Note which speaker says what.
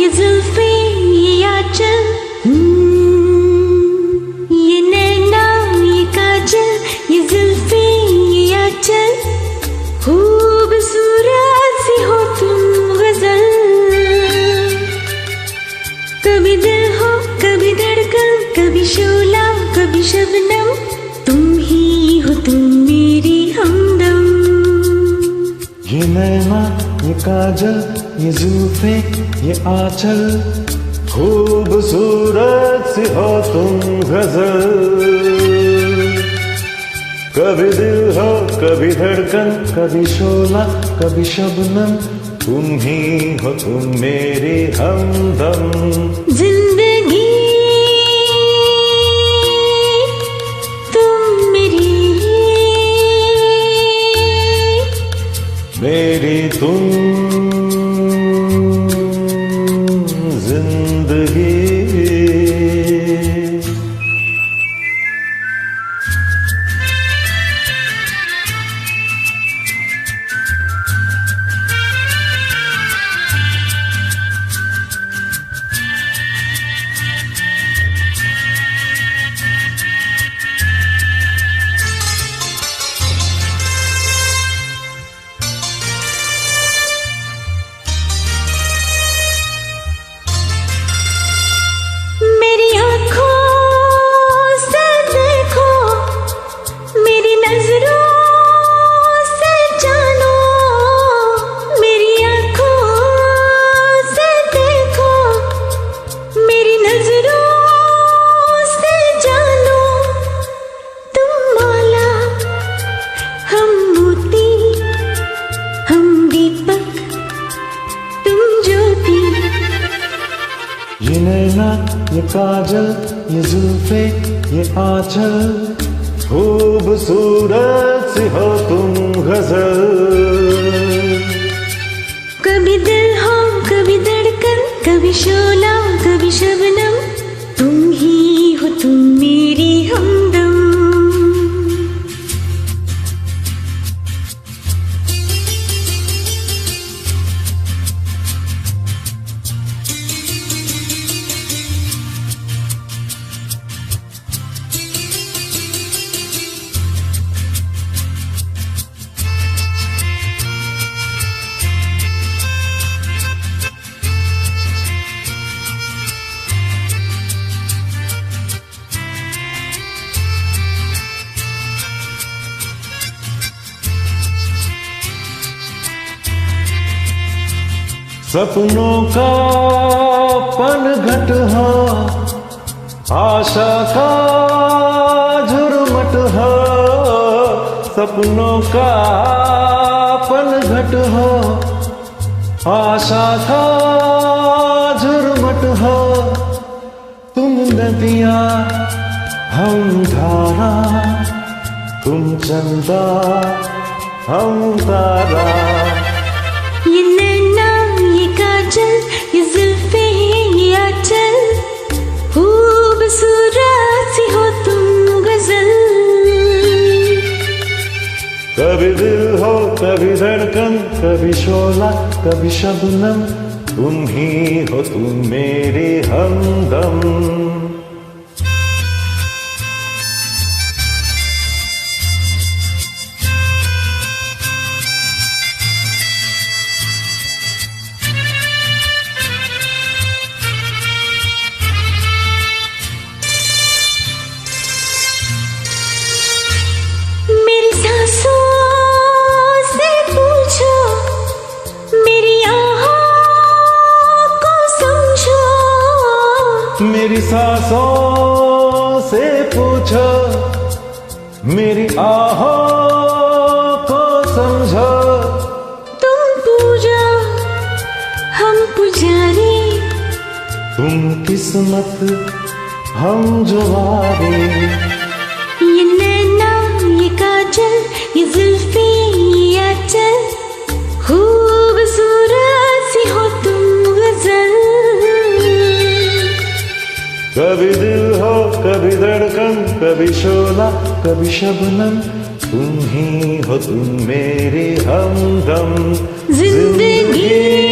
Speaker 1: ये जुल्फे ये आंचल, ये नैना ये काजल, ये जुल्फे ये आंचल, खूबसूरत सी हो तुम गजल। कभी दिल हो कभी धड़कन, कभी शोला कभी शबनम, तुम ही हो तुम मेरी हमदम।
Speaker 2: ये नैना ये काजल, ये जुल्फे ये आंचल, खूबसूरत सी हो तुम गजल। कभी दिल हो कभी धड़कन, कभी शोला कभी शबनम, तुम ही हो तुम मेरी हमदम।
Speaker 1: जिंदगी तुम
Speaker 2: मेरी तुम जिंदगी। ये नैना ये काजल, ये जुल्फे ये आंचल, खूबसूरत सी हो तुम गजल।
Speaker 1: कभी दिल हो कभी धड़कन, कभी शोला कभी शबनम, तुम ही हो तुम मेरी हमदम।
Speaker 2: सपनों का पनघट हो, आशा का झुरमट हो। सपनों का पनघट हो, आशा का झुरमट हो। तुम नदियाँ हम धारा, तुम चंदा हम तारा।
Speaker 1: ये नैना ये काजल, ये जुल्फे ये आंचल, खूबसूरत सी हो तुम गजल।
Speaker 2: कभी दिल हो कभी धड़कन, कभी शोला कभी शबनम, तुम ही हो तुम मेरी हमदम। मेरी सांसों से पूछो, मेरी आहों को समझो।
Speaker 1: तुम पूजा हम पुजारी,
Speaker 2: तुम किस्मत हम जुआरी।
Speaker 1: ये नैना ये काजल, ये जुल्फे ये आंचल, खूबसूरत सी हो तुम गजल।
Speaker 2: कभी दिल हो कभी धड़कन, कभी शोला कभी शबनम, तुम ही हो तुम मेरी हमदम।
Speaker 1: जिंदगी